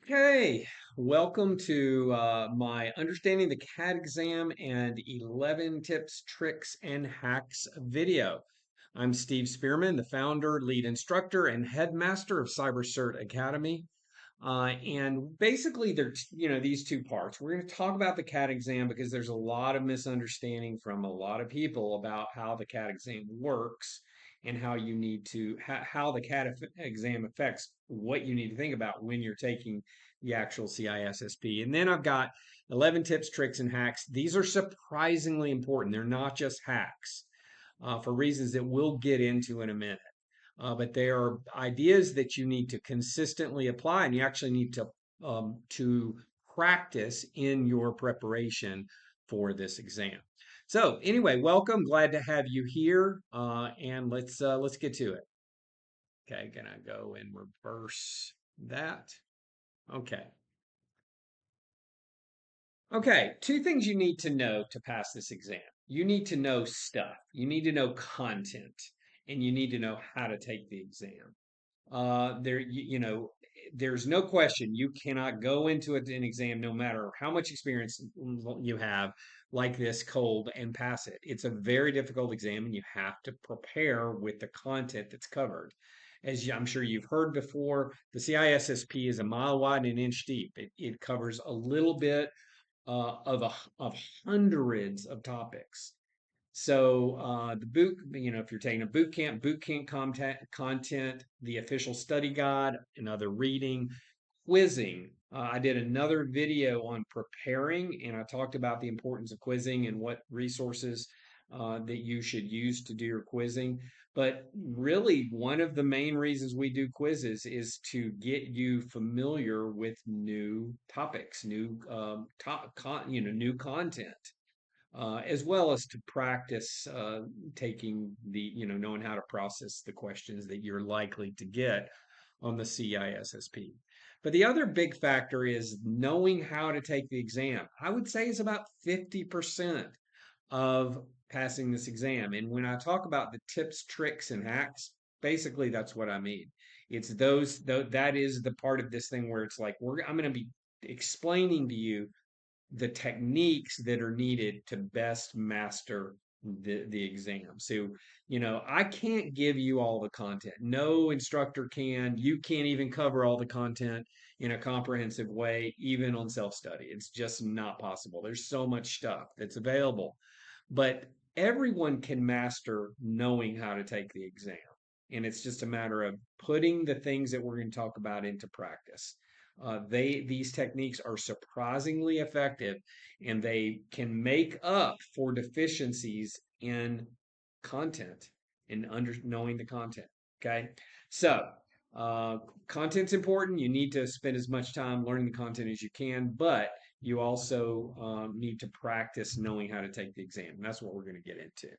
Okay, welcome to my Understanding the CAT exam and 11 tips, tricks, and hacks video. I'm Steve Spearman, the founder, lead instructor, and headmaster of CyberCert Academy. And basically, these two parts. We're going to talk about the CAT exam because there's a lot of misunderstanding from a lot of people about how the CAT exam works and how you need to how the CAT exam affects what you need to think about when you're taking the actual CISSP. And then I've got 11 tips, tricks, and hacks. These are surprisingly important. They're not just hacks for reasons that we'll get into in a minute. But they are ideas that you need to consistently apply, and you actually need to practice in your preparation for this exam. So anyway, welcome. Glad to have you here, and let's get to it. Okay, gonna go and reverse that. Okay. Okay, two things you need to know to pass this exam. You need to know stuff. You need to know content, and you need to know how to take the exam. There's no question you cannot go into an exam no matter how much experience you have like this cold and pass it. It's a very difficult exam, and you have to prepare with the content that's covered. I'm sure you've heard before, the CISSP is a mile wide and an inch deep. It covers a little bit of hundreds of topics. So if you're taking a boot camp content, the official study guide, another reading, quizzing. I did another video on preparing, and I talked about the importance of quizzing and what resources that you should use to do your quizzing. But really, one of the main reasons we do quizzes is to get you familiar with new topics, new content, as well as to practice knowing how to process the questions that you're likely to get on the CISSP. But the other big factor is knowing how to take the exam. I would say it's about 50% of passing this exam. And when I talk about the tips, tricks, and hacks, basically that's what I mean. It's that is the part of this thing where it's like I'm going to be explaining to you the techniques that are needed to best master the exam. So, I can't give you all the content. No instructor can. You can't even cover all the content in a comprehensive way, even on self-study. It's just not possible. There's so much stuff that's available. But everyone can master knowing how to take the exam. And it's just a matter of putting the things that we're going to talk about into practice. These techniques are surprisingly effective, and they can make up for deficiencies in content and knowing the content. Okay, so content's important. You need to spend as much time learning the content as you can, but you also need to practice knowing how to take the exam. And that's what we're going to get into.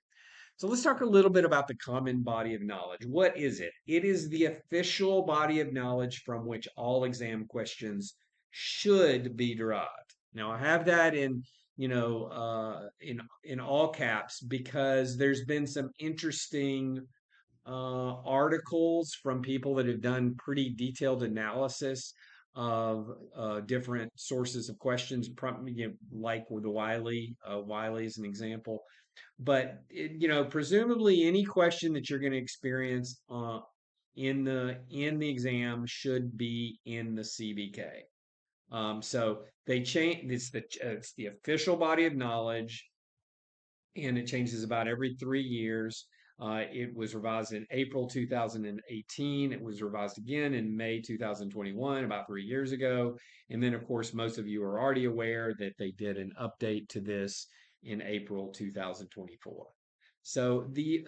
So let's talk a little bit about the common body of knowledge. What is it? It is the official body of knowledge from which all exam questions should be derived. Now I have that in all caps because there's been some interesting articles from people that have done pretty detailed analysis of different sources of questions, like with the Wiley is an example. But presumably any question that you're going to experience in the exam should be in the CBK. So they change. It's the official body of knowledge, and it changes about every 3 years. It was revised in April 2018. It was revised again in May 2021, about 3 years ago. And then, of course, most of you are already aware that they did an update to this in April 2024. So the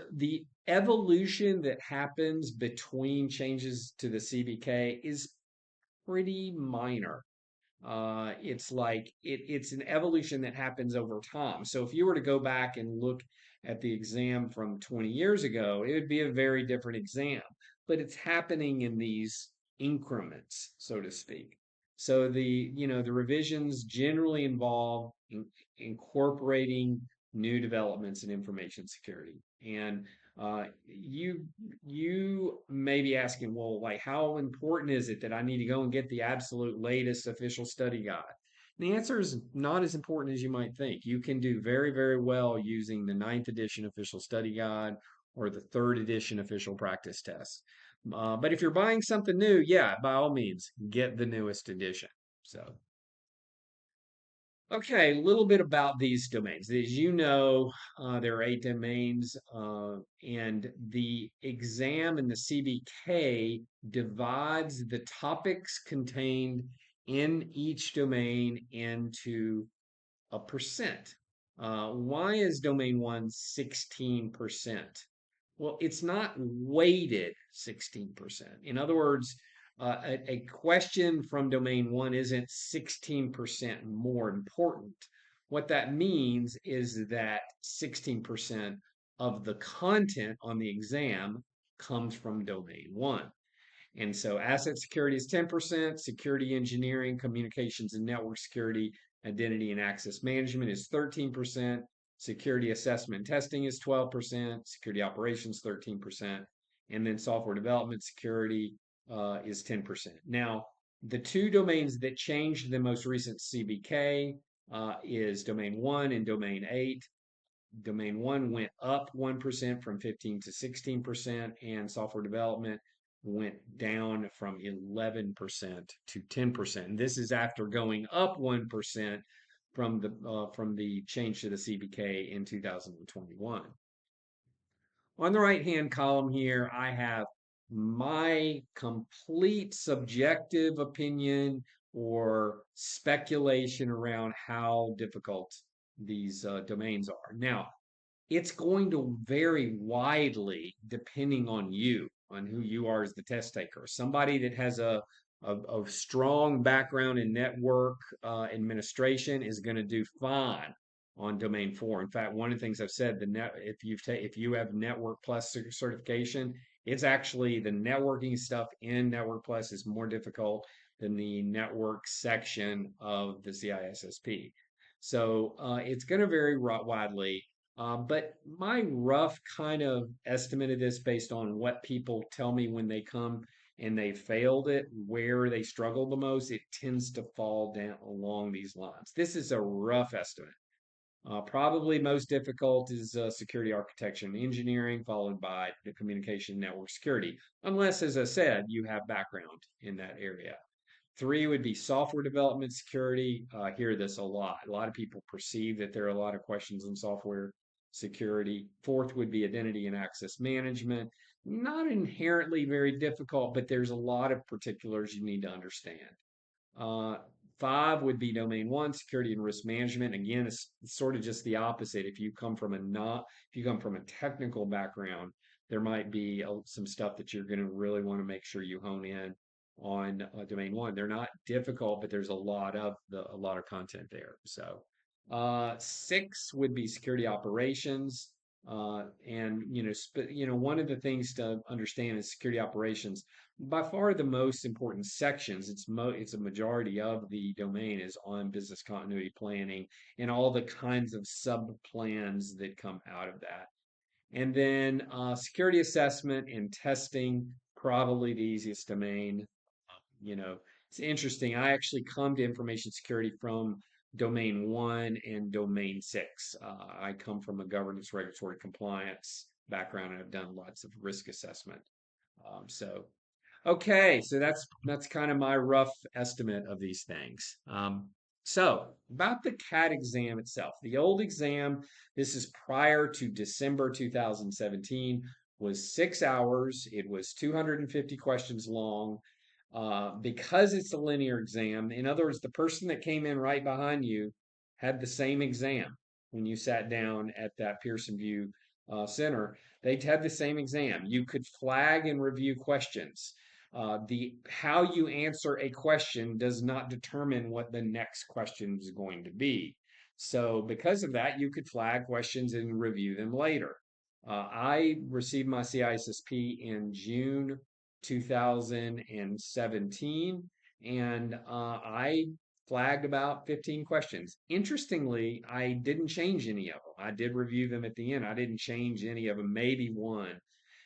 evolution that happens between changes to the CBK is pretty minor. It's an evolution that happens over time. So if you were to go back and look at the exam from 20 years ago, it would be a very different exam. But it's happening in these increments, so to speak. So the revisions generally involve incorporating new developments in information security. And You may be asking, well, like, how important is it that I need to go and get the absolute latest official study guide? And the answer is not as important as you might think. You can do very, very well using the ninth edition official study guide or the third edition official practice test. But if you're buying something new, yeah, by all means, get the newest edition. So. Okay, a little bit about these domains. As you know, there are 8 domains, and the exam in the CBK divides the topics contained in each domain into a percent. Why is domain one 16%? Well, it's not weighted 16%. In other words, a question from domain one isn't 16% more important. What that means is that 16% of the content on the exam comes from domain one. And so asset security is 10%, security engineering, communications and network security, identity and access management is 13%, security assessment and testing is 12%, security operations 13%, and then software development security is 10%. Now, the two domains that changed the most recent CBK is domain 1 and domain 8. Domain 1 went up 1% from 15 to 16%, and software development went down from 11% to 10%. And this is after going up 1% from the change to the CBK in 2021. On the right-hand column here, I have my complete subjective opinion or speculation around how difficult these domains are. Now, it's going to vary widely depending on you, on who you are as the test taker. Somebody that has a strong background in network administration is going to do fine on domain 4. In fact, one of the things I've said, if you have Network Plus certification, it's actually the networking stuff in Network Plus is more difficult than the network section of the CISSP. So it's going to vary widely. But my rough kind of estimate of this based on what people tell me when they come and they failed it, where they struggle the most, it tends to fall down along these lines. This is a rough estimate. Probably most difficult is security architecture and engineering, followed by the communication network security, unless, as I said, you have background in that area. 3 would be software development security. I hear this a lot. A lot of people perceive that there are a lot of questions in software security. 4th would be identity and access management. Not inherently very difficult, but there's a lot of particulars you need to understand. Uh, 5 would be domain 1, security and risk management. Again, it's sort of just the opposite. If you come from a technical background, there might be some stuff that you're going to really want to make sure you hone in on domain 1. They're not difficult, but there's a lot of content there. So 6 would be security operations. And one of the things to understand is security operations. By far the most important sections, it's a majority of the domain is on business continuity planning and all the kinds of sub plans that come out of that. And then security assessment and testing, probably the easiest domain. You know, it's interesting. I actually come to information security from domain 1 and domain 6. I come from a governance regulatory compliance background and I've done lots of risk assessment. So okay, so that's kind of my rough estimate of these things. So about the CAT exam itself, the old exam, this is prior to December 2017, was 6 hours. It was 250 questions long. Because it's a linear exam, in other words, the person that came in right behind you had the same exam when you sat down at that Pearson View Center. They'd had the same exam. You could flag and review questions. The how you answer a question does not determine what the next question is going to be. So because of that, you could flag questions and review them later. I received my CISSP in June 2017, and I flagged about 15 questions. Interestingly, I didn't change any of them. I did review them at the end. I didn't change any of them, maybe one.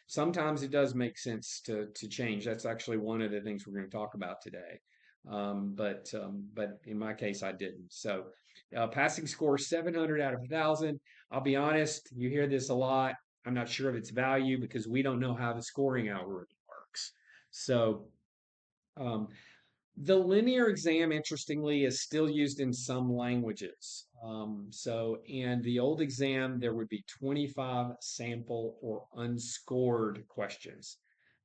Sometimes it does make sense to change. That's actually one of the things we're going to talk about today. But in my case, I didn't. So passing score 700 out of 1,000. I'll be honest, you hear this a lot. I'm not sure of its value because we don't know how the scoring algorithm works. So um, the linear exam, interestingly, is still used in some languages. And the old exam, there would be 25 sample or unscored questions.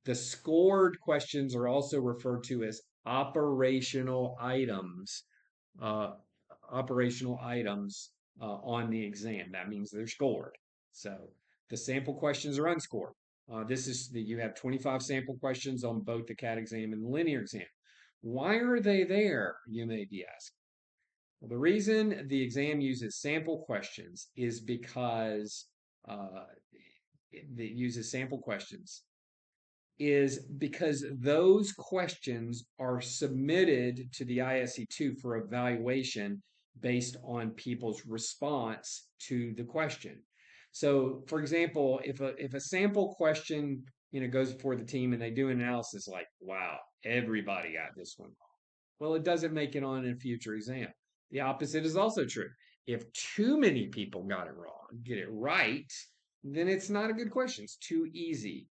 The scored questions are also referred to as operational items, uh, on the exam. That means they're scored. So the sample questions are unscored. You have 25 sample questions on both the CAT exam and the linear exam. Why are they there, you may be asking? Well, the reason the exam uses sample questions is because it uses sample questions is because those questions are submitted to the ISC2 for evaluation based on people's response to the question. So, for example, if a sample question goes before the team and they do an analysis like, wow, everybody got this one wrong. Well, it doesn't make it on a future exam. The opposite is also true. If too many people got it wrong, get it right, then it's not a good question. It's too easy.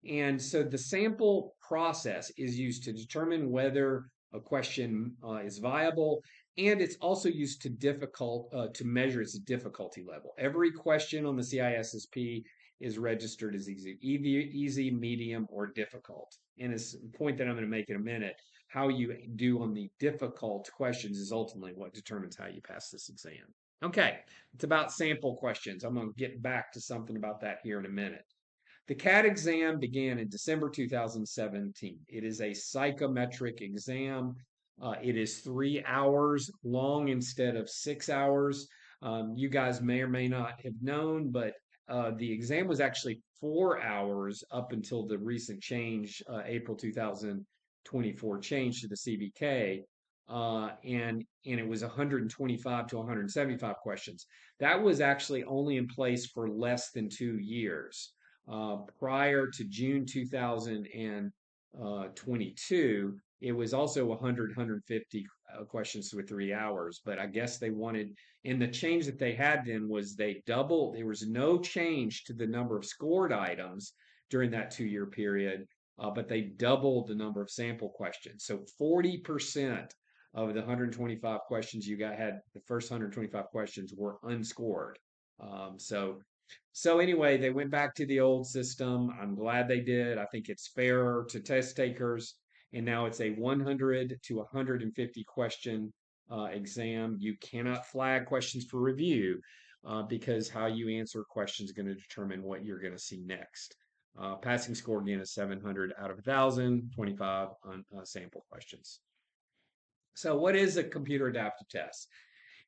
And so the sample process is used to determine whether a question is viable, and it's also used to measure its difficulty level. Every question on the CISSP is registered as easy, medium, or difficult. And it's a point that I'm going to make in a minute. How you do on the difficult questions is ultimately what determines how you pass this exam. Okay, it's about sample questions. I'm going to get back to something about that here in a minute. The CAT exam began in December 2017. It is a psychometric exam. It is 3 hours long instead of 6 hours. You guys may or may not have known, but the exam was actually 4 hours up until the recent change, April 2024 change to the CBK. And it was 125 to 175 questions. That was actually only in place for less than 2 years. Prior to June 2022, it was also 150 questions with 3 hours. But I guess they wanted, and the change that they had then was there was no change to the number of scored items during that 2 year period, but they doubled the number of sample questions. So 40% of the 125 questions the first 125 questions were unscored. So anyway, they went back to the old system. I'm glad they did. I think it's fairer to test takers. And now it's a 100 to 150 question exam. You cannot flag questions for review because how you answer questions is going to determine what you're going to see next. Passing score again is 700 out of 1,000, 25 on sample questions. So what is a computer adaptive test?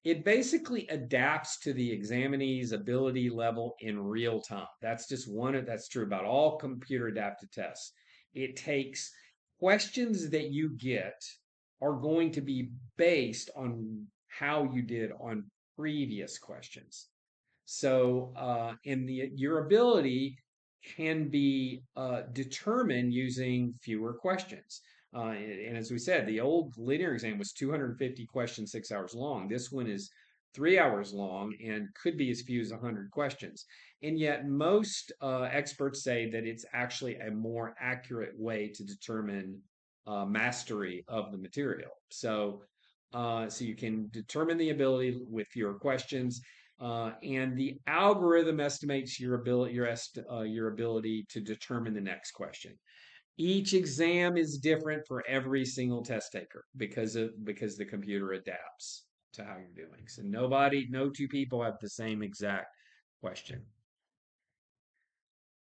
It basically adapts to the examinee's ability level in real time. That's true about all computer adaptive tests. It takes questions that you get are going to be based on how you did on previous questions. So, your ability can be determined using fewer questions. And as we said, the old linear exam was 250 questions, 6 hours long. This one is 3 hours long and could be as few as 100 questions. And yet, most experts say that it's actually a more accurate way to determine mastery of the material. So you can determine the ability with fewer questions. And the algorithm estimates your ability to determine the next question. Each exam is different for every single test taker because the computer adapts to how you're doing. So no two people have the same exact question.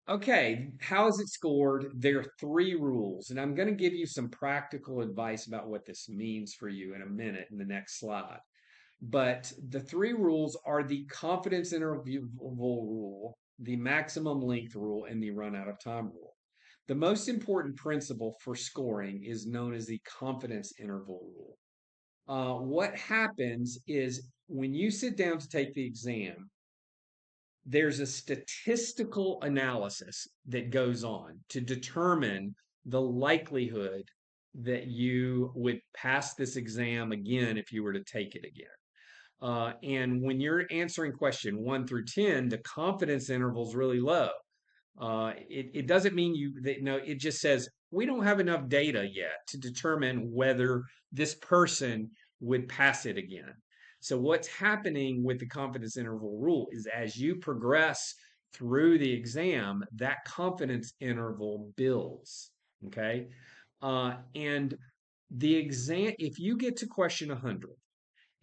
Okay, how is it scored? There are 3 rules, and I'm going to give you some practical advice about what this means for you in a minute in the next slide. But the 3 rules are the confidence interval rule, the maximum length rule, and the run out of time rule. The most important principle for scoring is known as the confidence interval rule. What happens is when you sit down to take the exam, there's a statistical analysis that goes on to determine the likelihood that you would pass this exam again if you were to take it again. And when you're answering question 1 through 10, the confidence interval is really low. It doesn't mean no, it just says we don't have enough data yet to determine whether this person would pass it again. So what's happening with the confidence interval rule is as you progress through the exam, that confidence interval builds. Okay. And the exam, if you get to question 100,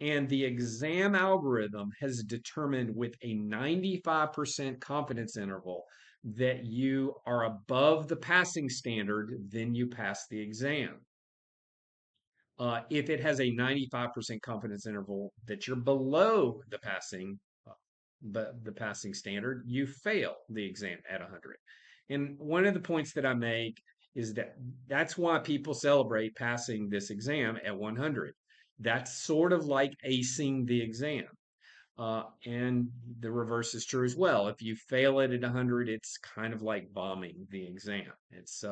and the exam algorithm has determined with a 95% confidence interval that you are above the passing standard, then you pass the exam. If it has a 95% confidence interval that you're below the passing standard, you fail the exam at 100. And one of the points that I make is that that's why people celebrate passing this exam at 100. That's sort of like acing the exam. And the reverse is true as well. If you fail it at 100, it's kind of like bombing the exam. It's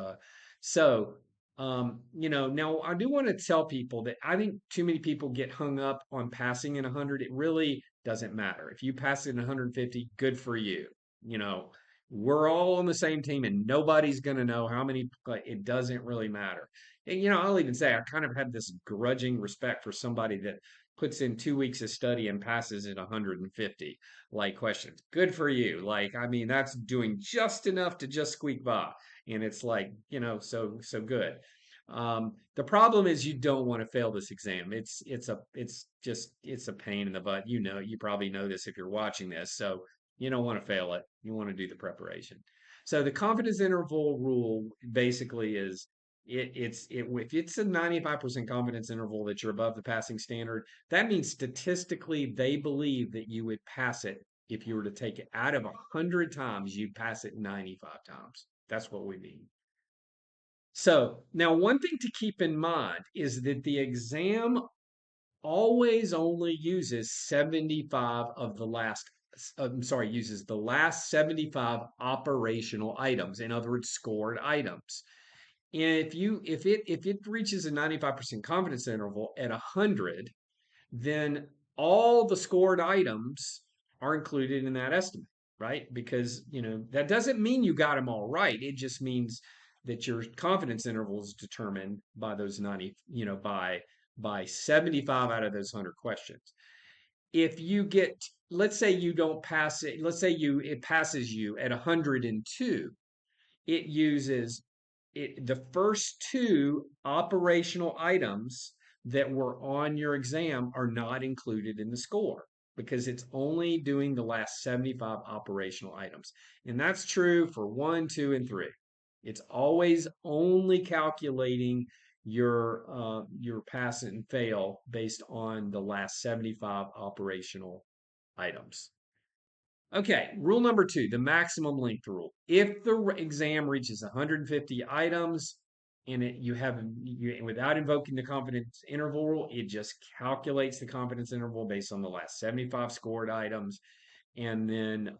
so now I do want to tell people that I think too many people get hung up on passing in 100. It really doesn't matter. If you pass it in 150, good for you. You know, we're all on the same team and nobody's going to know how many, like, it doesn't really matter. And, I'll even say I kind of had this grudging respect for somebody that puts in 2 weeks of study and passes at 150 like questions. Good for you. Like, I mean, that's doing just enough to just squeak by. And it's like, so good. The problem is you don't want to fail this exam. It's a pain in the butt. You probably know this if you're watching this. So you don't want to fail it. You want to do the preparation. So the confidence interval rule basically is if it's a 95% confidence interval that you're above the passing standard, that means statistically they believe that you would pass it if you were to take it out of 100 times, you'd pass it 95 times. That's what we mean. So now one thing to keep in mind is that the exam always only uses 75 of the last uses the last 75 operational items, in other words, scored items. And if it reaches a 95% confidence interval at 100, then all the scored items are included in that estimate, right? Because, that doesn't mean you got them all right. It just means that your confidence interval is determined by those 90, by 75 out of those 100 questions. If you get, let's say you don't pass it, let's say it passes you at 102, it uses the first two operational items that were on your exam are not included in the score because it's only doing the last 75 operational items. And that's true for 1, 2, and 3. It's always only calculating your pass and fail based on the last 75 operational items. Okay, rule number 2, the maximum length rule. If the exam reaches 150 items and without invoking the confidence interval rule, it just calculates the confidence interval based on the last 75 scored items, and then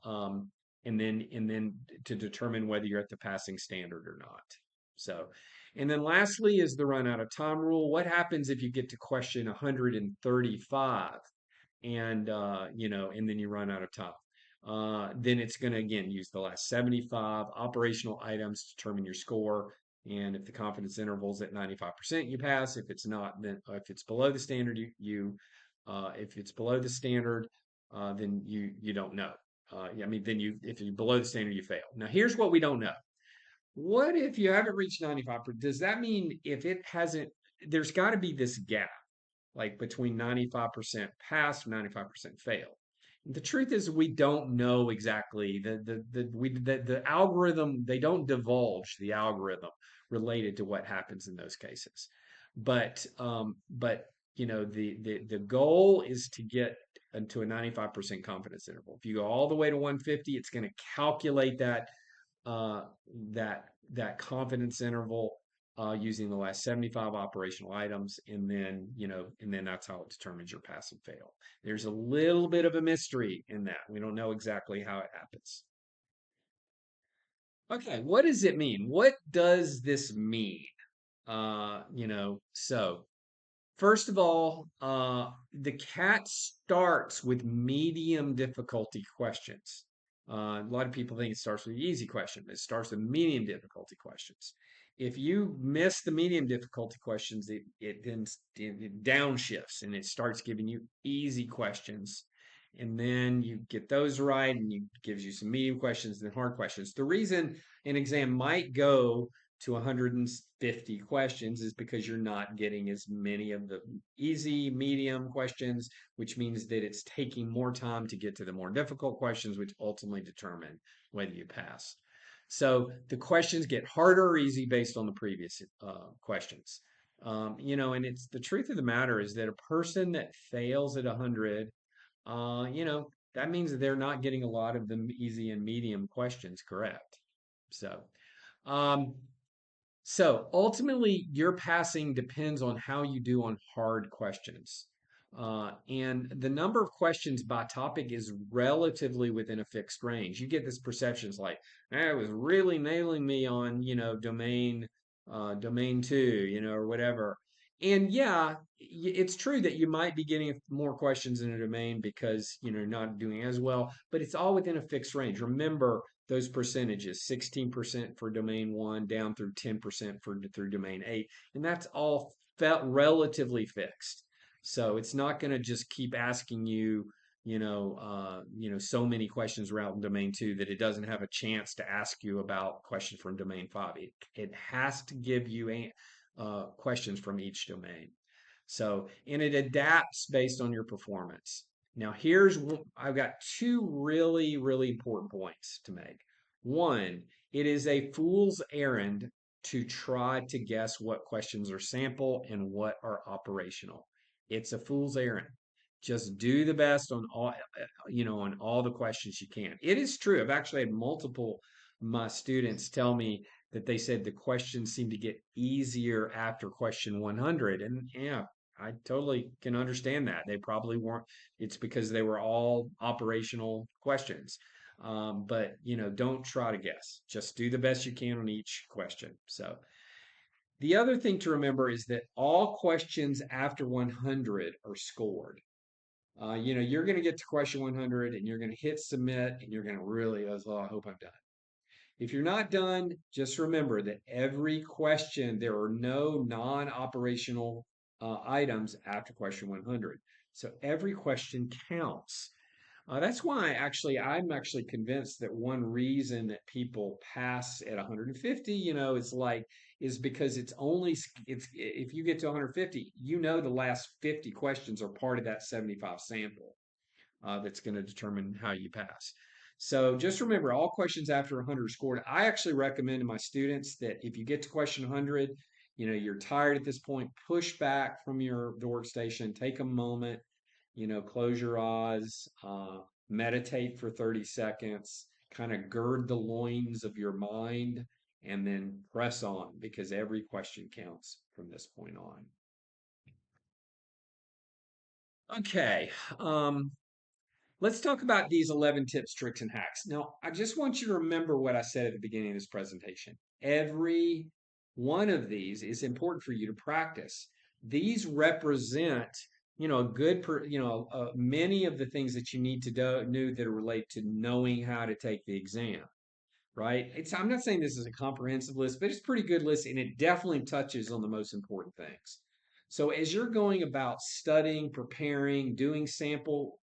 to determine whether you're at the passing standard or not. So, and then lastly is the run out of time rule. What happens if you get to question 135 and and then you run out of time? Then it's going to again use the last 75 operational items to determine your score. And if the confidence interval is at 95%, you pass. If it's not, then if it's below the standard, if it's below the standard, then you don't know. If you're below the standard, you fail. Now, here's what we don't know. What if you haven't reached 95%? Does that mean if it hasn't, there's got to be this gap, like between 95% pass, 95% fail. The truth is we don't know exactly the algorithm. They don't divulge the algorithm related to what happens in those cases. But the goal is to get into a 95% confidence interval. If you go all the way to 150, it's going to calculate that confidence interval using the last 75 operational items, and then, and then that's how it determines your pass and fail. There's a little bit of a mystery in that. We don't know exactly how it happens. Okay, what does it mean? What does this mean? So first of all, the CAT starts with medium difficulty questions. A lot of people think it starts with easy questions. It starts with medium difficulty questions. If you miss the medium difficulty questions, it then it downshifts and it starts giving you easy questions. And then you get those right, and it gives you some medium questions and hard questions. The reason an exam might go to 150 questions is because you're not getting as many of the easy, medium questions, which means that it's taking more time to get to the more difficult questions, which ultimately determine whether you pass. So the questions get harder or easy based on the previous questions. And it's the truth of the matter is that a person that fails at 100, that means that they're not getting a lot of the easy and medium questions correct. Um, so ultimately, your passing depends on how you do on hard questions. And the number of questions by topic is relatively within a fixed range. You get this perception, it's like, it was really nailing me on, domain two, or whatever. And yeah, it's true that you might be getting more questions in a domain because, not doing as well, but it's all within a fixed range. Remember, those percentages 16% for domain one down through 10% through domain eight, and that's all felt relatively fixed. So it's not going to just keep asking you so many questions around domain two that it doesn't have a chance to ask you about questions from domain five. It has to give you questions from each domain. So, and it adapts based on your performance. Now, I've got two really, really important points to make. One, it is a fool's errand to try to guess what questions are sample and what are operational. It's a fool's errand. Just do the best on all the questions you can. It is true. I've actually had multiple of my students tell me that they said the questions seem to get easier after question 100. And yeah, I totally can understand that. They probably weren't, it's because they were all operational questions. But, don't try to guess. Just do the best you can on each question. So the other thing to remember is that all questions after 100 are scored. You're going to get to question 100 and you're going to hit submit and you're going to really, oh, I hope I'm done. If you're not done, just remember that every question, there are no non-operational items after question 100. So every question counts. That's why I'm actually convinced that one reason that people pass at 150, is because it's if you get to 150, the last 50 questions are part of that 75 sample that's going to determine how you pass. So just remember, all questions after 100 are scored. I actually recommend to my students that if you get to question 100, you're tired at this point, push back from the workstation, take a moment, close your eyes, meditate for 30 seconds, kind of gird the loins of your mind, and then press on because every question counts from this point on. Okay. Let's talk about these 11 tips, tricks, and hacks. Now, I just want you to remember what I said at the beginning of this presentation. Every one of these is important for you to practice. These represent, many of the things that you need to know that are related to knowing how to take the exam, right? I'm not saying this is a comprehensive list, but it's a pretty good list, and it definitely touches on the most important things. So as you're going about studying, preparing, doing sample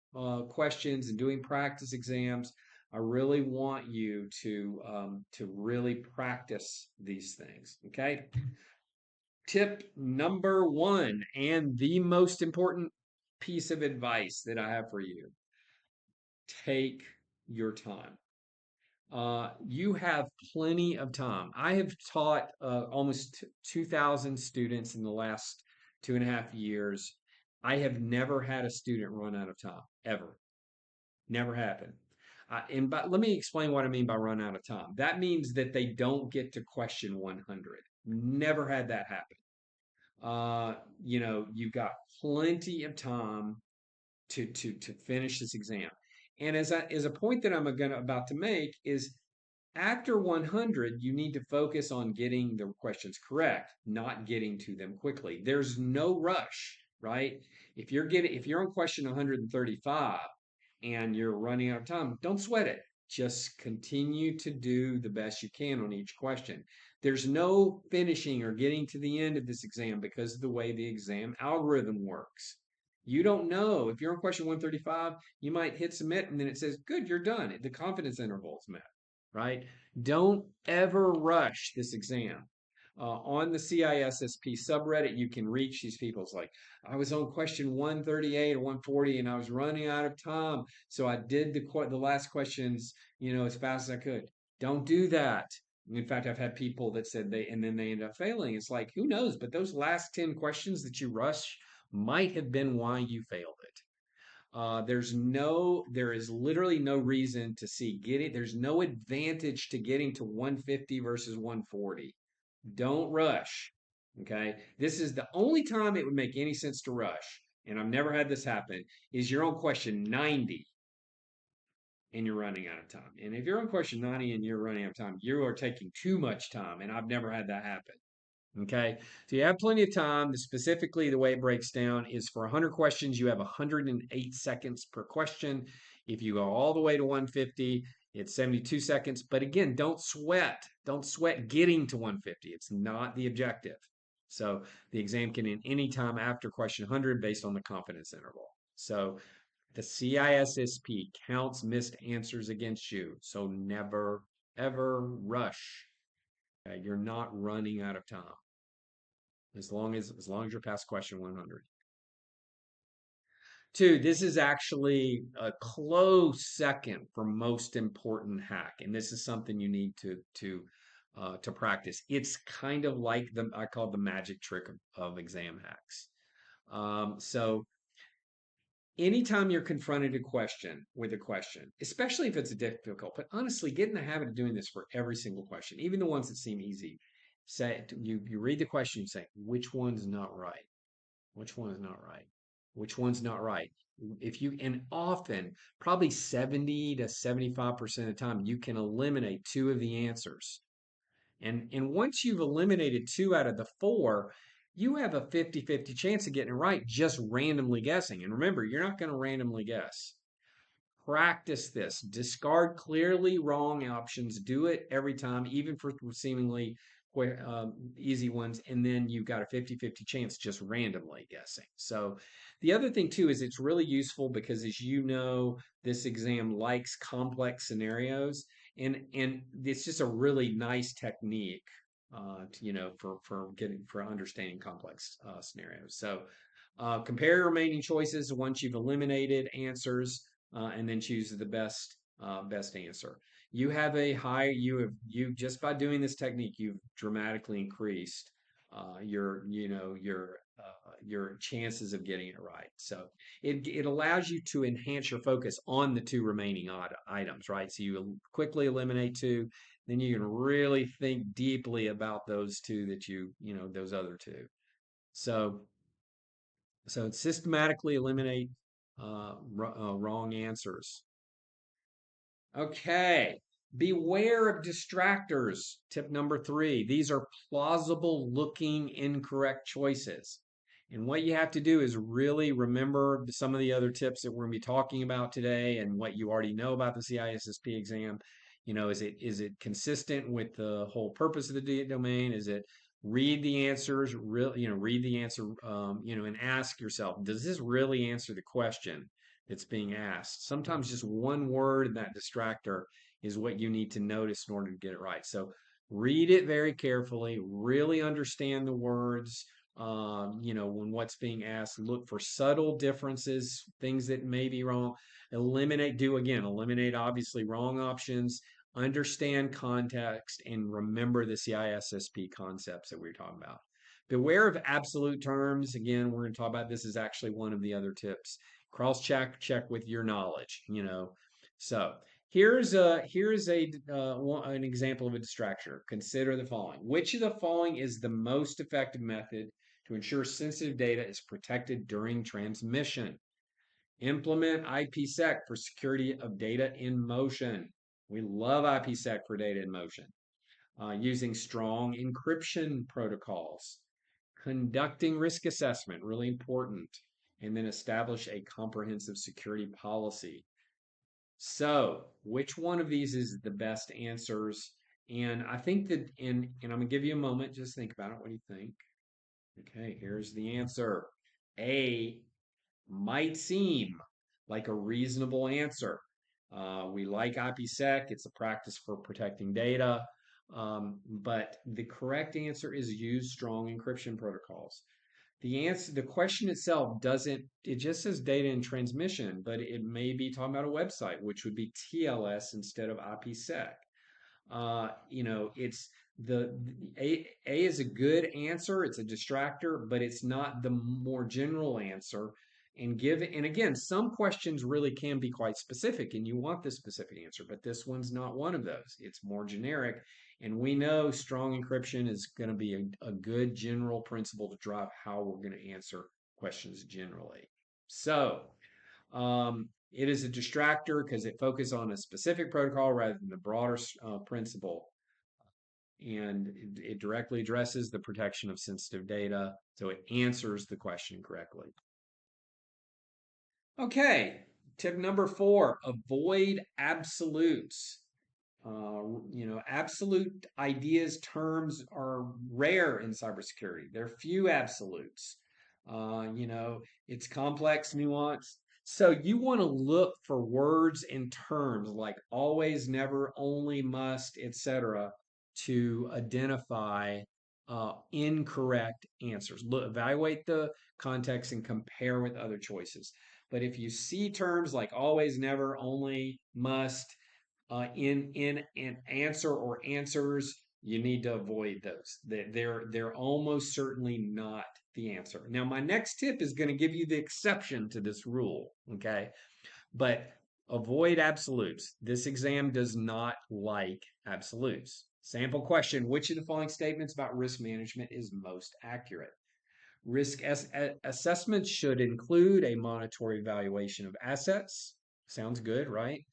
questions and doing practice exams, I really want you to really practice these things. Okay. Tip number one, and the most important piece of advice that I have for you: take your time. You have plenty of time. I have taught almost 2,000 students in the last 2.5 years. I have never had a student run out of time, ever. Never happened. But let me explain what I mean by run out of time. That means that they don't get to question 100. Never had that happen. You've got plenty of time to finish this exam. And as a point that about to make is after 100, you need to focus on getting the questions correct, not getting to them quickly. There's no rush, right? If you're on question 135 and you're running out of time, don't sweat it. Just continue to do the best you can on each question. There's no finishing or getting to the end of this exam because of the way the exam algorithm works. You don't know. If you're on question 135, you might hit submit and then it says, good, you're done. The confidence interval is met, right? Don't ever rush this exam. On the CISSP subreddit, you can reach these people. It's like, I was on question 138 or 140 and I was running out of time. So I did the last questions, as fast as I could. Don't do that. In fact, I've had people that said and then they end up failing. It's like, who knows? But those last 10 questions that you rush might have been why you failed it. There is literally no reason to there's no advantage to getting to 150 versus 140. Don't rush. Okay. This is the only time it would make any sense to rush. And I've never had this happen is you're on question 90 and you're running out of time. And if you're on question 90 and you're running out of time, you are taking too much time. And I've never had that happen. Okay, so you have plenty of time. Specifically, the way it breaks down is for 100 questions, you have 108 seconds per question. If you go all the way to 150, it's 72 seconds. But again, don't sweat. Don't sweat getting to 150. It's not the objective. So the exam can end any time after question 100 based on the confidence interval. So the CISSP counts missed answers against you. So never, ever rush. Okay? You're not running out of time as long as you're past question 100. Two, this is actually a close second for most important hack, and this is something you need to practice. It's kind of like I call it the magic trick of exam hacks. So anytime you're confronted with a question, especially if it's a difficult, but honestly, get in the habit of doing this for every single question, even the ones that seem easy. You read the question, you say, which one's not right? Which one is not right? Which one's not right? And often, probably 70 to 75% of the time, you can eliminate two of the answers. And once you've eliminated two out of the four, you have a 50-50 chance of getting it right just randomly guessing. And remember, you're not going to randomly guess. Practice this. Discard clearly wrong options. Do it every time, even for seemingly easy ones. And then you've got a 50-50 chance just randomly guessing. So the other thing too is it's really useful because as you know, this exam likes complex scenarios. And it's just a really nice technique, for understanding complex scenarios. So compare remaining choices once you've eliminated answers, and then choose the best answer. You have just by doing this technique, you've dramatically increased your chances of getting it right. So it allows you to enhance your focus on the two remaining items, right? So you quickly eliminate two, then you can really think deeply about those two those other two. So systematically eliminate wrong answers. Okay. Beware of distractors. Tip number 3. These are plausible looking incorrect choices. And what you have to do is really remember some of the other tips that we're going to be talking about today and what you already know about the CISSP exam. Is it consistent with the whole purpose of the domain? Is it read the answers, read the answer, and ask yourself, does this really answer the question that's being asked? Sometimes just one word in that distractor is what you need to notice in order to get it right. So read it very carefully, really understand the words. When what's being asked, look for subtle differences, things that may be wrong. Eliminate obviously wrong options, understand context, and remember the CISSP concepts that we were talking about. Beware of absolute terms. Again, we're going to talk about this is actually one of the other tips. Cross check with your knowledge, So An example of a distractor. Consider the following. Which of the following is the most effective method to ensure sensitive data is protected during transmission? Implement IPsec for security of data in motion. We love IPsec for data in motion. Using strong encryption protocols. Conducting risk assessment, really important. And then establish a comprehensive security policy. So, which one of these is the best answers? And I think that, and I'm gonna give you a moment, just think about it. What do you think? Okay, here's the answer. A might seem like a reasonable answer. We like IPsec, it's a practice for protecting data. But the correct answer is use strong encryption protocols. The question itself doesn't, it just says data in transmission, but it may be talking about a website, which would be TLS instead of IPsec. It's A is a good answer. It's a distractor, but it's not the more general answer. And again, some questions really can be quite specific, and you want the specific answer, but this one's not one of those. It's more generic, and we know strong encryption is going to be a good general principle to drive how we're going to answer questions generally. So, it is a distractor because it focuses on a specific protocol rather than the broader principle. And it directly addresses the protection of sensitive data. So it answers the question correctly. Okay, tip number 4, avoid absolutes. Absolute ideas, terms are rare in cybersecurity. There are few absolutes. It's complex, nuanced. So you want to look for words and terms like always, never, only, must, etc., to identify incorrect answers. Evaluate the context and compare with other choices. But if you see terms like always, never, only, must, in an answer or answers, you need to avoid those. They're almost certainly not the answer. Now, my next tip is going to give you the exception to this rule, okay? But avoid absolutes. This exam does not like absolutes. Sample question, which of the following statements about risk management is most accurate? Risk assessment should include a monetary evaluation of assets. Sounds good, right?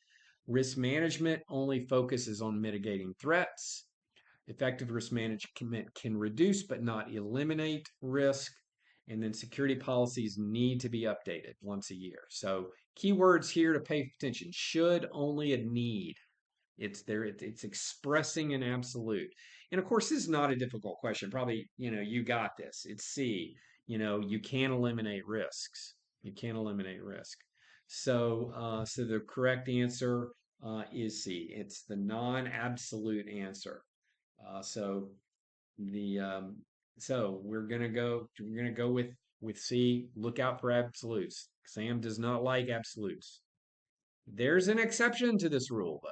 Risk management only focuses on mitigating threats. Effective risk management can reduce but not eliminate risk. And then security policies need to be updated once a year. So keywords here to pay attention. Should, only, a need. It's there. It's expressing an absolute. And of course, this is not a difficult question. Probably, you got this. It's C. You can't eliminate risks. You can't eliminate risk. So the correct answer is C. It's the non-absolute answer. So the so we're gonna go with C. Look out for absolutes. Sam does not like absolutes. There's an exception to this rule, though.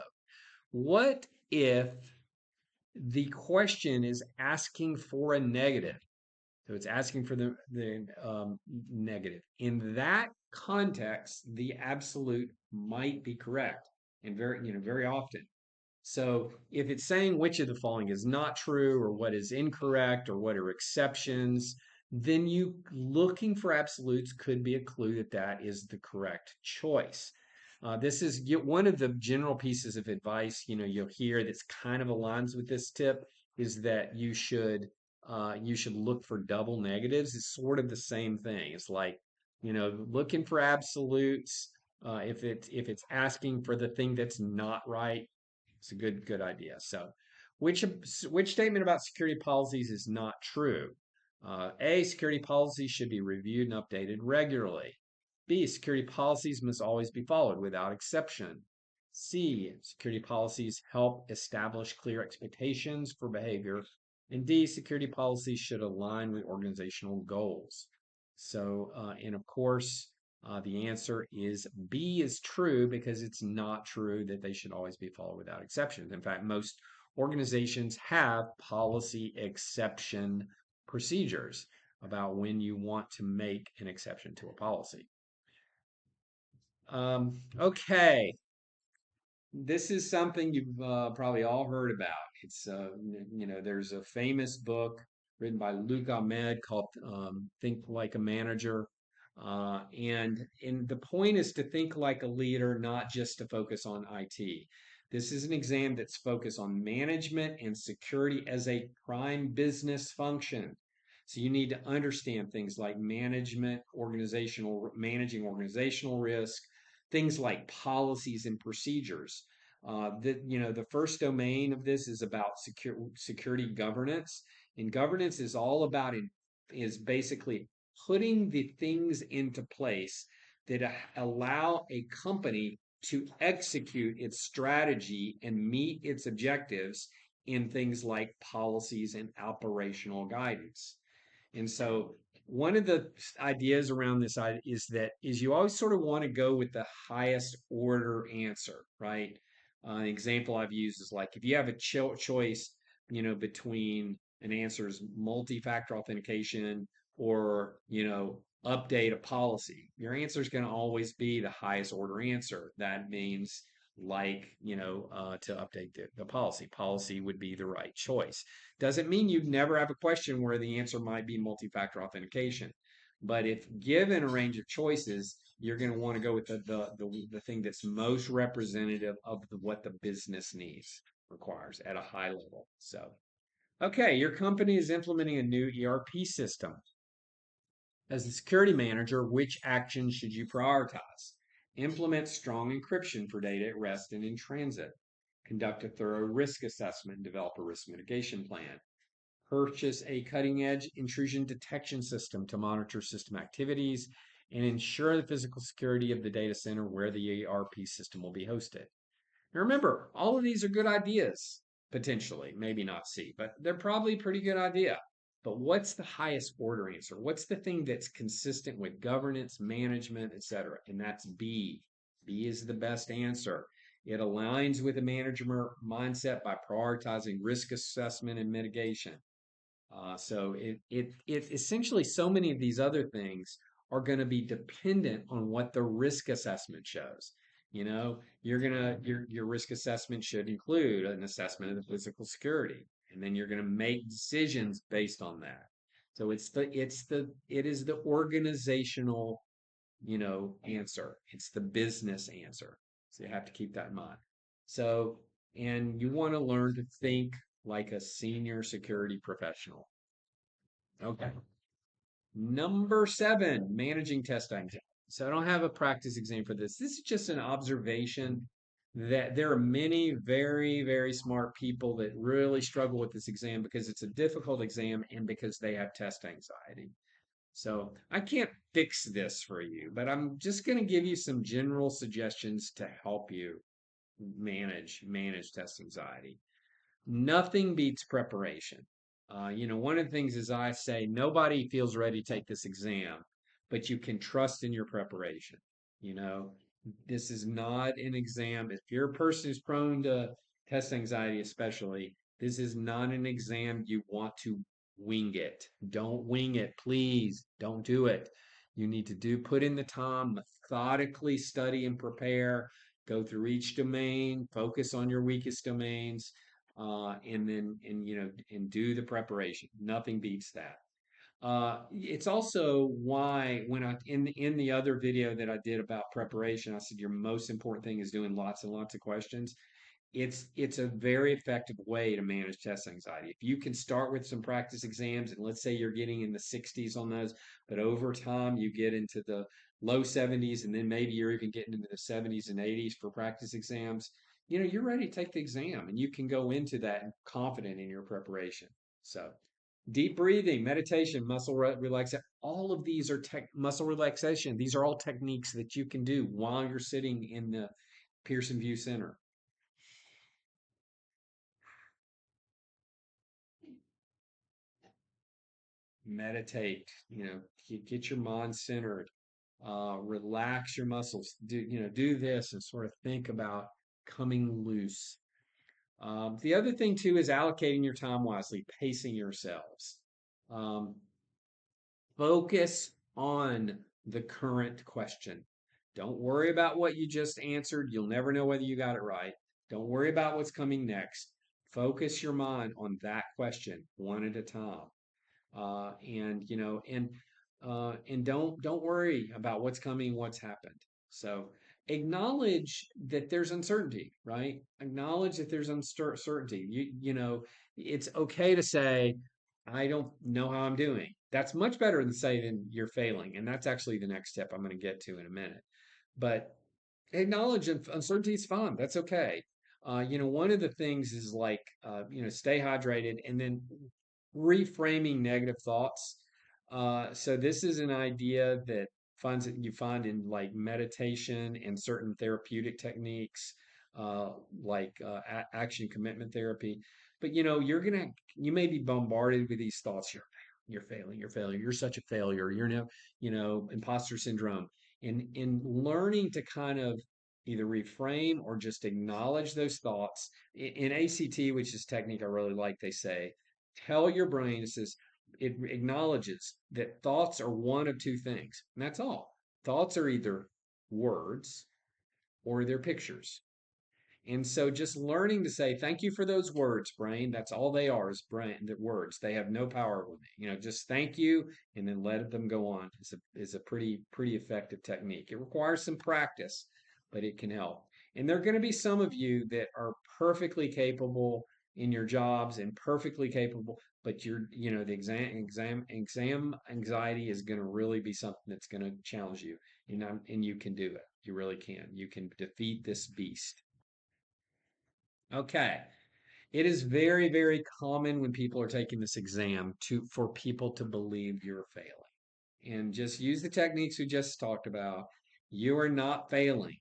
What if the question is asking for a negative? So it's asking for the negative. In that context, the absolute might be correct, and very often. So if it's saying which of the following is not true, or what is incorrect, or what are exceptions, then you looking for absolutes could be a clue that that is the correct choice. This is one of the general pieces of advice you'll hear that's kind of aligns with this tip is that you should look for double negatives. It's sort of the same thing. It's like looking for absolutes. If it's asking for the thing that's not right, it's a good idea. So, which statement about security policies is not true? A, security policies should be reviewed and updated regularly. B, security policies must always be followed without exception. C, security policies help establish clear expectations for behavior. And D, security policies should align with organizational goals. So, and of course, the answer is B is true because it's not true that they should always be followed without exceptions. In fact, most organizations have policy exception procedures about when you want to make an exception to a policy. Okay. This is something you've probably all heard about. It's, there's a famous book written by Luke Ahmed called Think Like a Manager. And the point is to think like a leader, not just to focus on IT. This is an exam that's focused on management and security as a prime business function. So you need to understand things like managing organizational risk, things like policies and procedures. The first domain of this is about security governance, and governance is all about is basically putting the things into place that allow a company to execute its strategy and meet its objectives in things like policies and operational guidance. And so one of the ideas around this is you always sort of want to go with the highest order answer, right? An example I've used is like if you have a choice, between an answer is multi-factor authentication or, update a policy, your answer is going to always be the highest order answer. That means to update the policy. Policy would be the right choice. Doesn't mean you'd never have a question where the answer might be multi-factor authentication. But if given a range of choices, you're going to want to go with the thing that's most representative of what the business needs requires at a high level. So, okay, your company is implementing a new ERP system. As the security manager, which actions should you prioritize? Implement strong encryption for data at rest and in transit. Conduct a thorough risk assessment and develop a risk mitigation plan. Purchase a cutting edge intrusion detection system to monitor system activities and ensure the physical security of the data center where the ERP system will be hosted. Now remember, all of these are good ideas, potentially, maybe not C, but they're probably a pretty good idea. But what's the highest order answer? What's the thing that's consistent with governance, management, etc.? And that's B. B is the best answer. It aligns with a manager mindset by prioritizing risk assessment and mitigation. So it essentially so many of these other things are going to be dependent on what the risk assessment shows. Your risk assessment should include an assessment of the physical security, and then you're going to make decisions based on that. So it is the organizational, answer. It's the business answer. So you have to keep that in mind. So, and you want to learn to think like a senior security professional. Okay. Number 7, managing test items. So I don't have a practice exam for this. This is just an observation that there are many very, very smart people that really struggle with this exam because it's a difficult exam and because they have test anxiety. So I can't fix this for you, but I'm just going to give you some general suggestions to help you manage test anxiety. Nothing beats preparation. One of the things is I say nobody feels ready to take this exam, but you can trust in your preparation. You know, this is not an exam. If you're a person who's prone to test anxiety, especially, this is not an exam you want to wing it. Don't wing it, please. Don't do it. You need to put in the time, methodically study and prepare, go through each domain, focus on your weakest domains, and do the preparation. Nothing beats that. It's also why when I in the other video that I did about preparation, I said your most important thing is doing lots and lots of questions. It's a very effective way to manage test anxiety. If you can start with some practice exams, and let's say you're getting in the 60s on those, but over time you get into the low 70s, and then maybe you're even getting into the 70s and 80s for practice exams, you're ready to take the exam, and you can go into that confident in your preparation. So deep breathing, meditation, muscle relaxation, all of these are muscle relaxation. These are all techniques that you can do while you're sitting in the Pearson VUE Center. Meditate, get your mind centered, relax your muscles, do this and sort of think about coming loose. The other thing too is allocating your time wisely, pacing yourselves. Focus on the current question. Don't worry about what you just answered. You'll never know whether you got it right. Don't worry about what's coming next. Focus your mind on that question one at a time. And you know, and don't worry about what's coming, what's happened. So acknowledge that there's uncertainty, right? Acknowledge that there's uncertainty. You know, it's okay to say, I don't know how I'm doing. That's much better than saying you're failing. And that's actually the next step I'm going to get to in a minute. But acknowledge uncertainty is fine. That's okay. You know, one of the things is like, you know, stay hydrated and then reframing negative thoughts. So this is an idea that finds that you find in like meditation and certain therapeutic techniques, uh, like action commitment therapy. But you know, you may be bombarded with these thoughts. You're failing. You're failing. You're such a failure. You're no, you know, imposter syndrome. And in learning to kind of either reframe or just acknowledge those thoughts in ACT, which is a technique I really like, they say, tell your brain, it says, it acknowledges that thoughts are one of two things. And that's all. Thoughts are either words or they're pictures. And so just learning to say, thank you for those words, brain. That's all they are is brain, the words. They have no power over me. You know, just thank you and then let them go on is a pretty effective technique. It requires some practice, but it can help. And there are going to be some of you that are perfectly capable in your jobs and perfectly capable, but you know, the exam anxiety is going to really be something that's going to challenge you. And you can do it. You really can. You can defeat this beast. Okay. It is very, very common when people are taking this exam for people to believe you're failing. And just use the techniques we just talked about. You are not failing.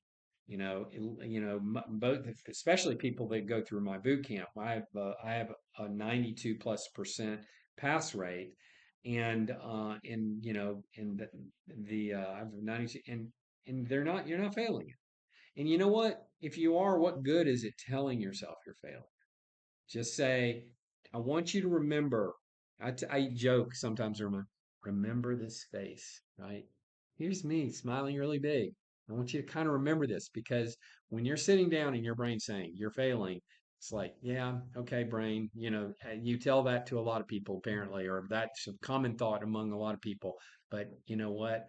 Both, especially people that go through my boot camp. I have a 92+% pass rate, and you know, and the I have 92, and you're not failing. And you know what? If you are, what good is it telling yourself you're failing? Just say, I want you to remember. I joke sometimes, remember this face, right? Here's me smiling really big. I want you to kind of remember this because when you're sitting down and your brain's saying you're failing, it's like, yeah, okay, brain. You know, you tell that to a lot of people apparently, or that's a common thought among a lot of people. But you know what?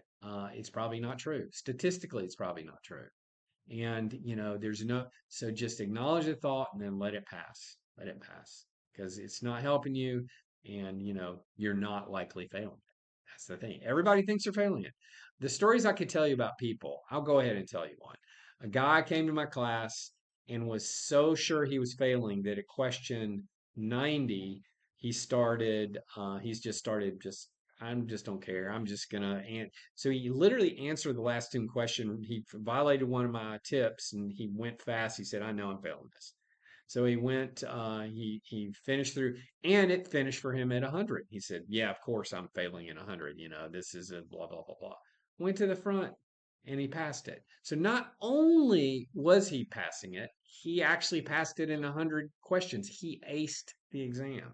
It's probably not true. Statistically, it's probably not true. And, you know, so just acknowledge the thought and then let it pass. Let it pass because it's not helping you and, you know, you're not likely failing it. That's the thing. Everybody thinks they're failing it. The stories I could tell you about people, I'll go ahead and tell you one. A guy came to my class and was so sure he was failing that at question 90, he's just started just I just don't care. I'm just gonna so he literally answered the last two question. He violated one of my tips and he went fast. He said, "I know I'm failing this." So he went. He finished through, and it finished for him at 100. He said, "Yeah, of course I'm failing at 100. You know, this is a blah blah blah blah." Went to the front and he passed it. So not only was he passing it, he actually passed it in 100 questions. He aced the exam.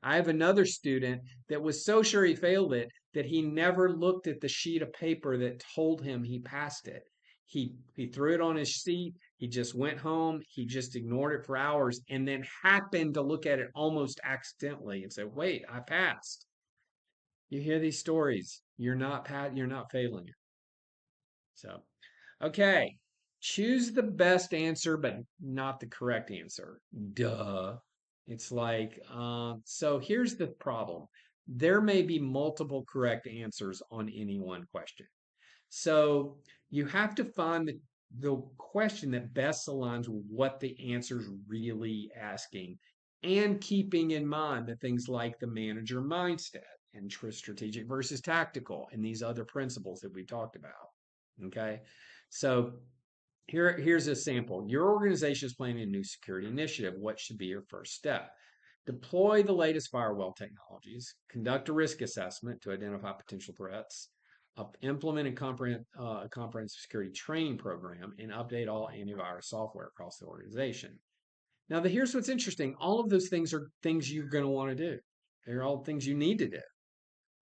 I have another student that was so sure he failed it that he never looked at the sheet of paper that told him he passed it. He threw it on his seat. He just went home. He just ignored it for hours and then happened to look at it almost accidentally and said, "Wait, I passed." You hear these stories. You're not failing it. So, okay. Choose the best answer, but not the correct answer. Duh. It's like, so here's the problem. There may be multiple correct answers on any one question. So you have to find the question that best aligns with what the answer's really asking and keeping in mind the things like the manager mindset and strategic versus tactical and these other principles that we talked about. Okay. So here's a sample. Your organization is planning a new security initiative. What should be your first step? Deploy the latest firewall technologies, conduct a risk assessment to identify potential threats, implement a comprehensive security training program, and update all antivirus software across the organization. Now, here's what's interesting. All of those things are things you're going to want to do. They're all things you need to do,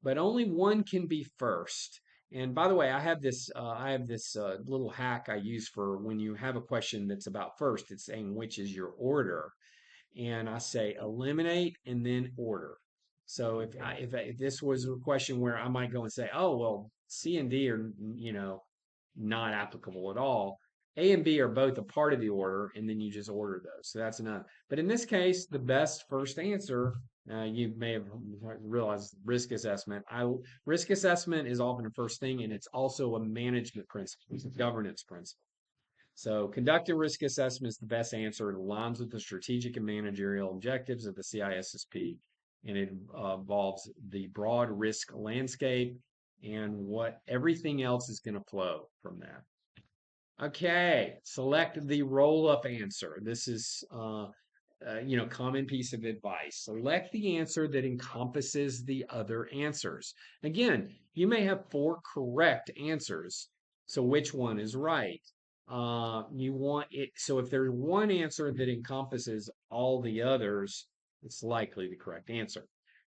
but only one can be first. And by the way, I have this little hack I use for when you have a question that's about first. It's saying which is your order, and I say eliminate and then order. So if this was a question where I might go and say, oh well, C and D are not applicable at all. A and B are both a part of the order, and then you just order those. So that's enough. But in this case, the best first answer, you may have realized risk assessment. Risk assessment is often the first thing, and it's also a management principle, it's a governance principle. So conducting risk assessment is the best answer. It aligns with the strategic and managerial objectives of the CISSP, and it involves the broad risk landscape and what everything else is going to flow from that. Okay, select the roll-up answer. This is common piece of advice. Select the answer that encompasses the other answers. Again, you may have 4 correct answers. So which one is right? You want it. So if there's one answer that encompasses all the others, it's likely the correct answer.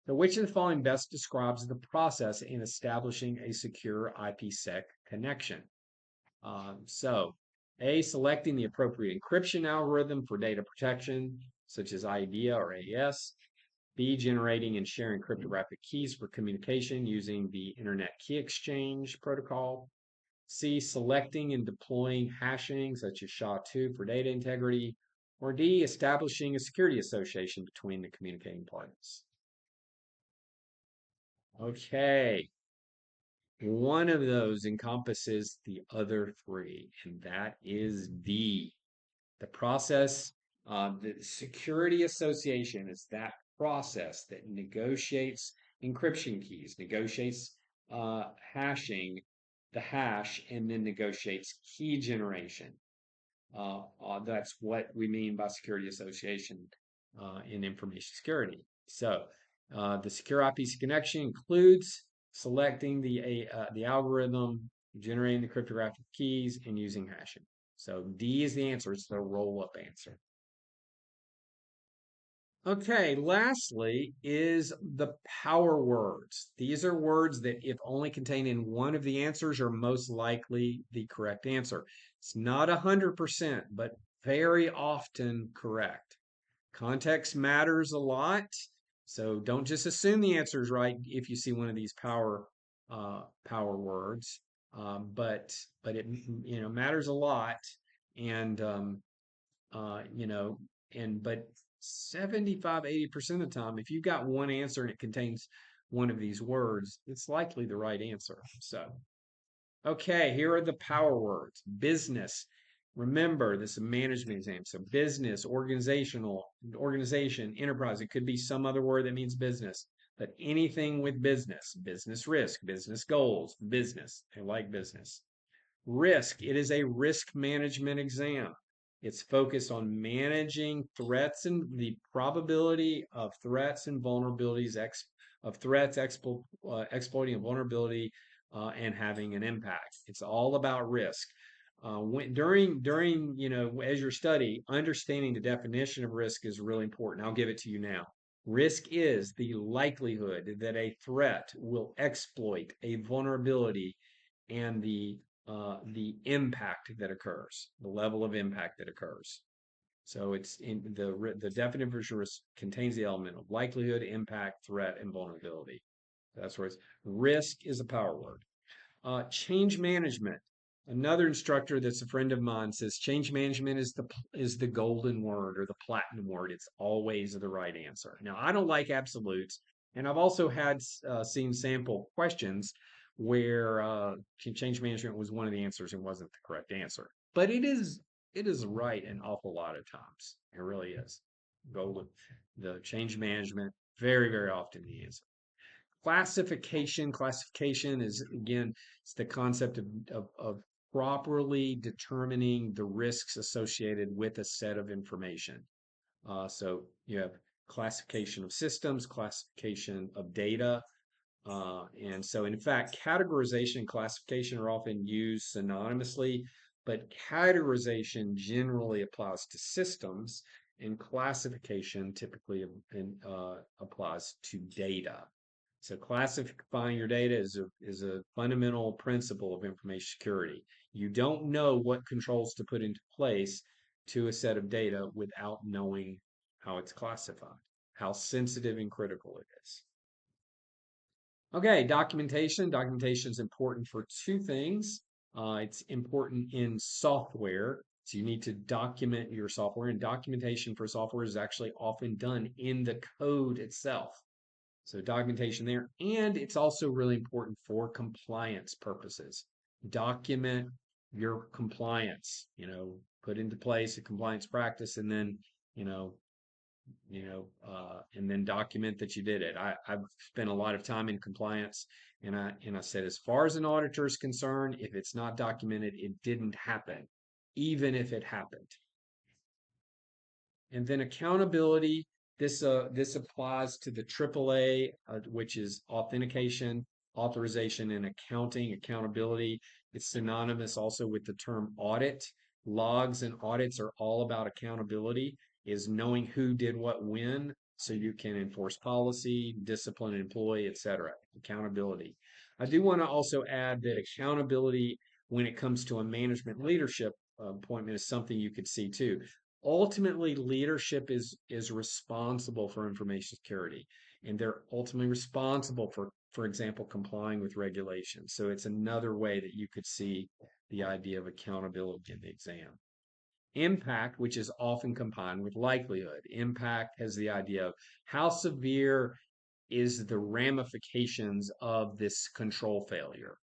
So which of the following best describes the process in establishing a secure IPsec connection? So A, selecting the appropriate encryption algorithm for data protection, such as IDEA or AES. B, generating and sharing cryptographic keys for communication using the Internet Key Exchange protocol. C, selecting and deploying hashing, such as SHA-2 for data integrity. Or D, establishing a security association between the communicating parties. Okay. One of those encompasses the other 3, and that is D. The process, the security association is that process that negotiates encryption keys, negotiates hashing, the hash, and then negotiates key generation. That's what we mean by security association in information security. So the secure IPC connection includes selecting the algorithm, generating the cryptographic keys, and using hashing. So D is the answer. It's the roll-up answer. Okay, lastly is the power words. These are words that, if only contained in one of the answers, are most likely the correct answer. It's not 100%, but very often correct. Context matters a lot, so don't just assume the answer is right if you see one of these power words. But it matters a lot, and but 75-80% of the time, if you've got one answer and it contains one of these words, it's likely the right answer. So, okay, here are the power words. Business. Remember, this is a management exam. So business, organizational, organization, enterprise. It could be some other word that means business, but anything with business, business risk, business goals, business. I like business. Risk. It is a risk management exam. It's focused on managing threats and the probability of threats and vulnerabilities, exploiting a vulnerability and having an impact. It's all about risk. During as you study, understanding the definition of risk is really important. I'll give it to you now. Risk is the likelihood that a threat will exploit a vulnerability and the impact that occurs, the level of impact that occurs. So it's in the definition of risk contains the element of likelihood, impact, threat, and vulnerability. That's where it's risk is a power word. Change management. Another instructor that's a friend of mine says change management is the golden word or the platinum word. It's always the right answer. Now, I don't like absolutes, and I've also had seen sample questions where change management was one of the answers and wasn't the correct answer. But it is right an awful lot of times. It really is. Golden. The change management, very, very often the answer. Classification is, again, it's the concept of properly determining the risks associated with a set of information. So you have classification of systems, classification of data. And so, in fact, categorization and classification are often used synonymously, but categorization generally applies to systems, and classification typically applies to data. So classifying your data is a fundamental principle of information security. You don't know what controls to put into place to a set of data without knowing how it's classified, how sensitive and critical it is. Okay, documentation. Documentation is important for two things. It's important in software. So you need to document your software, and documentation for software is actually often done in the code itself. So documentation there. And it's also really important for compliance purposes. Document your compliance, put into place a compliance practice and then, you know, and then document that you did it. I've spent a lot of time in compliance, and I said, as far as an auditor is concerned, if it's not documented, it didn't happen, even if it happened. And then accountability. This applies to the AAA, which is authentication, authorization, and accounting. Accountability. It's synonymous also with the term audit. Logs and audits are all about accountability, is knowing who did what when, so you can enforce policy, discipline an employee, etc. Accountability. I do want to also add that accountability when it comes to a management leadership appointment is something you could see too. Ultimately, leadership is responsible for information security, and they're ultimately responsible for example, complying with regulations. So it's another way that you could see the idea of accountability in the exam. Impact, which is often combined with likelihood. Impact has the idea of how severe is the ramifications of this control failure.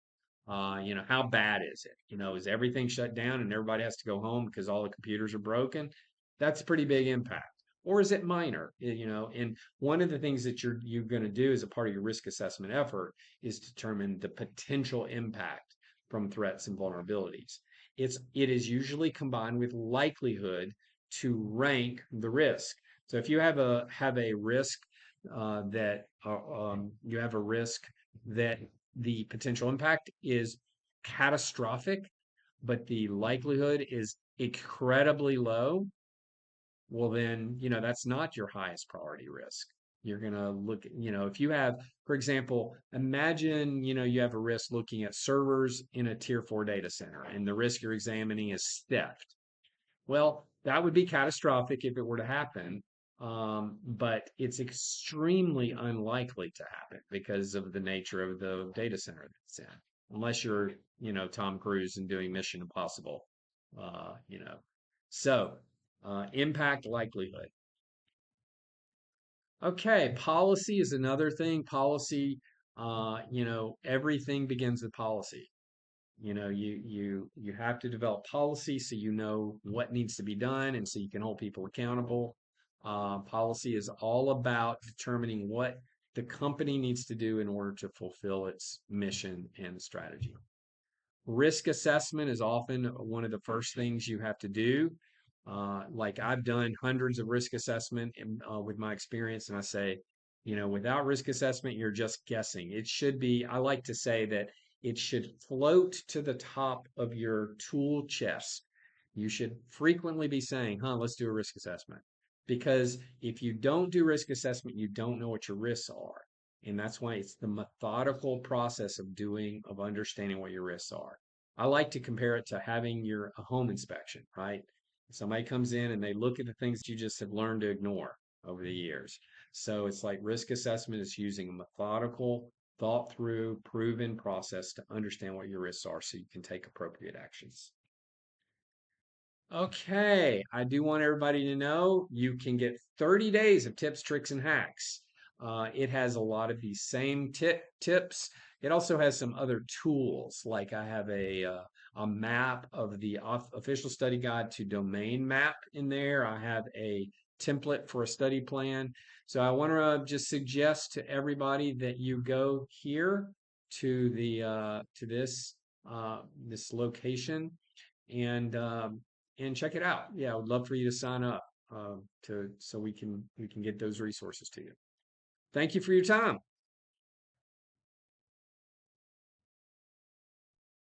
How bad is it? Is everything shut down and everybody has to go home because all the computers are broken? That's a pretty big impact. Or is it minor? And one of the things that you're going to do as a part of your risk assessment effort is determine the potential impact from threats and vulnerabilities. It is usually combined with likelihood to rank the risk. So if you have a risk that you have a risk that the potential impact is catastrophic, but the likelihood is incredibly low, well, then, that's not your highest priority risk. You're going to look, if you have, for example, imagine, you have a risk looking at servers in a tier 4 data center, and the risk you're examining is theft. Well, that would be catastrophic if it were to happen, but it's extremely unlikely to happen because of the nature of the data center that it's in. Unless you're, Tom Cruise and doing Mission Impossible, uh, you know. So, impact likelihood. Okay, policy is another thing. Policy, everything begins with policy. You have to develop policy so you know what needs to be done and so you can hold people accountable. Policy is all about determining what the company needs to do in order to fulfill its mission and strategy. Risk assessment is often one of the first things you have to do. Like I've done hundreds of risk assessment with my experience, and I say, without risk assessment, you're just guessing. It should be, I like to say that it should float to the top of your tool chest. You should frequently be saying, let's do a risk assessment. Because if you don't do risk assessment, you don't know what your risks are. And that's why it's the methodical process of understanding what your risks are. I like to compare it to having a home inspection, right? Somebody comes in and they look at the things that you just have learned to ignore over the years. So it's like risk assessment is using a methodical, thought through, proven process to understand what your risks are so you can take appropriate actions. Okay, I do want everybody to know you can get 30 days of tips, tricks, and hacks. It has a lot of these same tips. It also has some other tools, like I have a map of the official study guide to domain map in there. I have a template for a study plan. So I want to just suggest to everybody that you go here to this location and check it out. Yeah, I would love for you to sign up so we can get those resources to you. Thank you for your time.